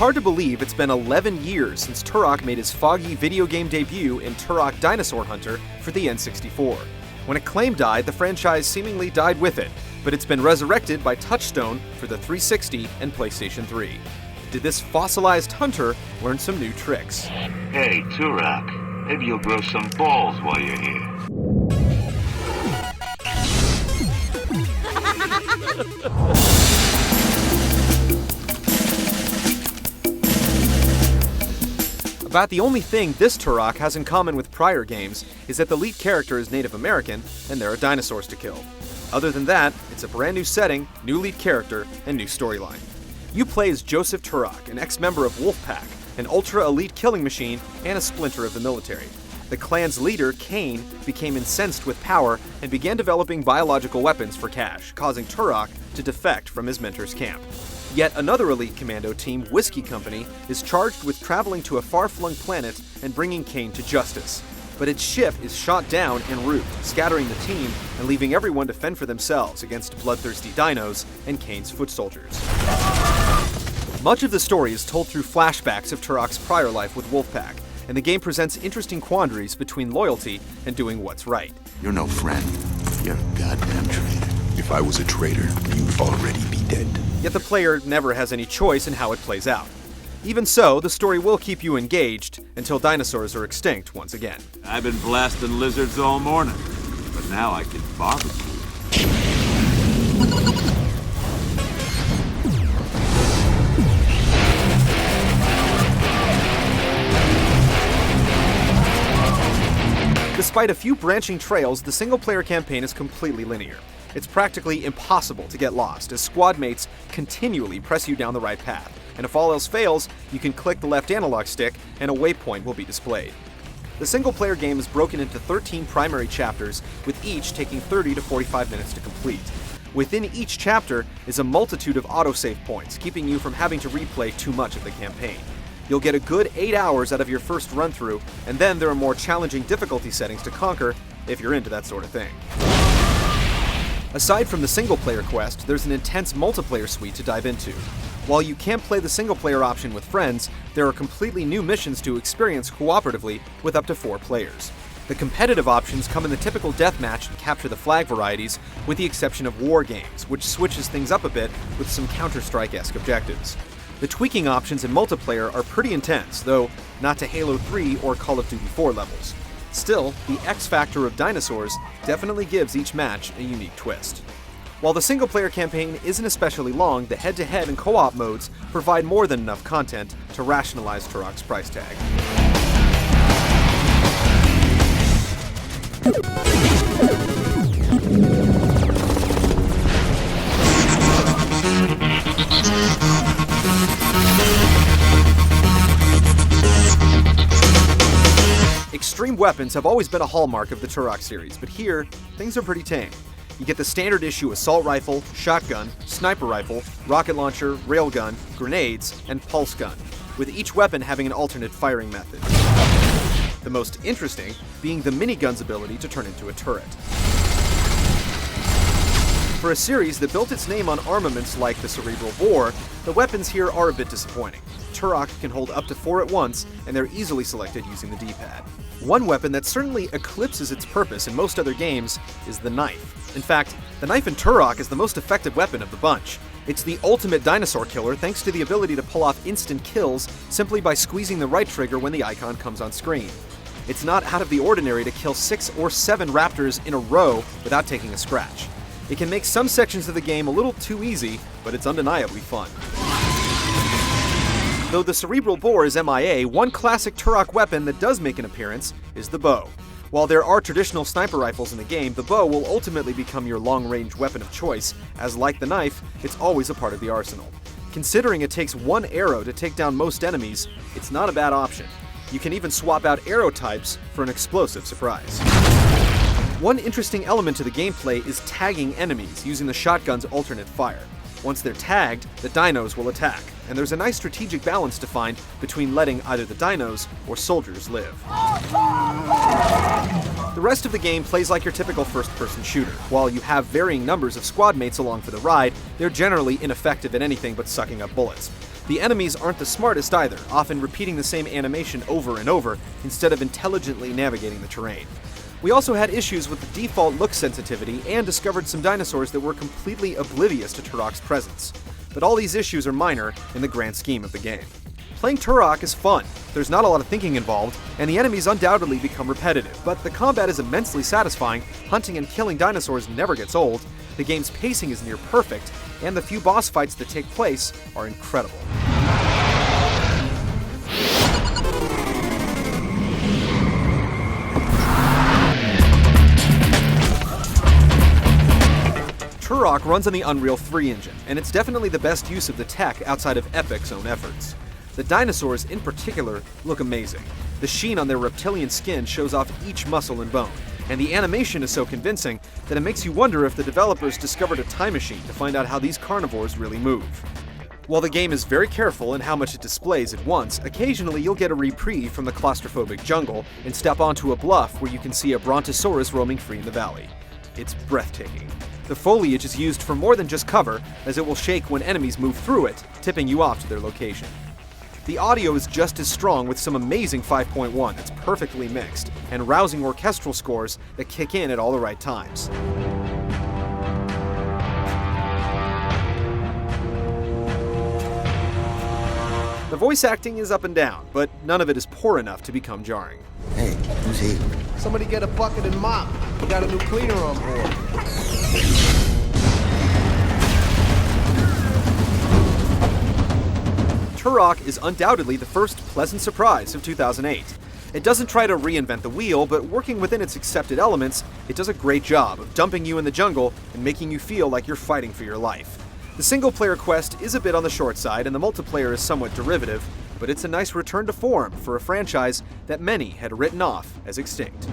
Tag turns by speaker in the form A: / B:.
A: hard to believe it's been 11 years since Turok made his foggy video game debut in Turok Dinosaur Hunter for the N64. When Acclaim died, the franchise seemingly died with it, but it's been resurrected by Touchstone for the 360 and PlayStation 3. Did this fossilized hunter learn some new tricks?
B: Hey, Turok, maybe you'll grow some balls while you're here.
A: About the only thing this Turok has in common with prior games is that the lead character is Native American and there are dinosaurs to kill. Other than that, it's a brand new setting, new lead character, and new storyline. You play as Joseph Turok, an ex-member of Wolfpack, an ultra-elite killing machine and a splinter of the military. The clan's leader, Kane, became incensed with power and began developing biological weapons for cash, causing Turok to defect from his mentor's camp. Yet another elite commando team, Whiskey Company, is charged with traveling to a far-flung planet and bringing Kane to justice. But its ship is shot down en route, scattering the team and leaving everyone to fend for themselves against bloodthirsty dinos and Kane's foot soldiers. Much of the story is told through flashbacks of Turok's prior life with Wolfpack, and the game presents interesting quandaries between loyalty and doing what's right.
C: You're no friend. You're a goddamn traitor. If I was a traitor, you'd already be dead.
A: Yet the player never has any choice in how it plays out. Even so, the story will keep you engaged until dinosaurs are extinct once again.
D: I've been blasting lizards all morning, but now I can barbecue. Despite a few branching trails, the single-player campaign is completely linear. It's practically impossible to get lost, as squad mates continually press you down the right path, and if all else fails, you can click the left analog stick and a waypoint will be displayed. The single-player game is broken into 13 primary chapters, with each taking 30 to 45 minutes to complete. Within each chapter is a multitude of autosave points, keeping you from having to replay too much of the campaign. You'll get a good 8 hours out of your first run-through, and then there are more challenging difficulty settings to conquer if you're into that sort of thing. Aside from the single-player quest, there's an intense multiplayer suite to dive into. While you can't play the single-player option with friends, there are completely new missions to experience cooperatively with up to 4 players. The competitive options come in the typical deathmatch and capture the flag varieties, with the exception of war games, which switches things up a bit with some Counter-Strike-esque objectives. The tweaking options in multiplayer are pretty intense, though not to Halo 3 or Call of Duty 4 levels. Still, the X factor of dinosaurs definitely gives each match a unique twist. While the single-player campaign isn't especially long, the head-to-head and co-op modes provide more than enough content to rationalize Turok's price tag. Extreme weapons have always been a hallmark of the Turok series, but here, things are pretty tame. You get the standard issue assault rifle, shotgun, sniper rifle, rocket launcher, railgun, grenades, and pulse gun, with each weapon having an alternate firing method. The most interesting being the minigun's ability to turn into a turret. For a series that built its name on armaments like the cerebral bore, the weapons here are a bit disappointing. Turok can hold up to 4 at once, and they're easily selected using the D-pad. One weapon that certainly eclipses its purpose in most other games is the knife. In fact, the knife in Turok is the most effective weapon of the bunch. It's the ultimate dinosaur killer thanks to the ability to pull off instant kills simply by squeezing the right trigger when the icon comes on screen. It's not out of the ordinary to kill 6 or 7 raptors in a row without taking a scratch. It can make some sections of the game a little too easy, but it's undeniably fun. Though the cerebral bore is MIA, one classic Turok weapon that does make an appearance is the bow. While there are traditional sniper rifles in the game, the bow will ultimately become your long-range weapon of choice, as like the knife, it's always a part of the arsenal. Considering it takes 1 arrow to take down most enemies, it's not a bad option. You can even swap out arrow types for an explosive surprise. One interesting element to the gameplay is tagging enemies using the shotgun's alternate fire. Once they're tagged, the dinos will attack, and there's a nice strategic balance to find between letting either the dinos or soldiers live. The rest of the game plays like your typical first-person shooter. While you have varying numbers of squad mates along for the ride, they're generally ineffective at anything but sucking up bullets. The enemies aren't the smartest either, often repeating the same animation over and over instead of intelligently navigating the terrain. We also had issues with the default look sensitivity and discovered some dinosaurs that were completely oblivious to Turok's presence. But all these issues are minor in the grand scheme of the game. Playing Turok is fun, there's not a lot of thinking involved, and the enemies undoubtedly become repetitive, but the combat is immensely satisfying, hunting and killing dinosaurs never gets old, the game's pacing is near perfect, and the few boss fights that take place are incredible. Turok runs on the Unreal 3 engine, and it's definitely the best use of the tech outside of Epic's own efforts. The dinosaurs, in particular, look amazing. The sheen on their reptilian skin shows off each muscle and bone, and the animation is so convincing that it makes you wonder if the developers discovered a time machine to find out how these carnivores really move. While the game is very careful in how much it displays at once, occasionally you'll get a reprieve from the claustrophobic jungle and step onto a bluff where you can see a brontosaurus roaming free in the valley. It's breathtaking. The foliage is used for more than just cover, as it will shake when enemies move through it, tipping you off to their location. The audio is just as strong with some amazing 5.1 that's perfectly mixed, and rousing orchestral scores that kick in at all the right times. The voice acting is up and down, but none of it is poor enough to become jarring.
C: Hey, who's he?
E: Somebody get a bucket and mop. We got a new cleaner on board.
D: Turok is undoubtedly the first pleasant surprise of 2008. It doesn't try to reinvent the wheel, but working within its accepted elements, it does a great job of dumping you in the jungle and making you feel like you're fighting for your life. The single-player quest is a bit on the short side, and the multiplayer is somewhat derivative, but it's a nice return to form for a franchise that many had written off as extinct.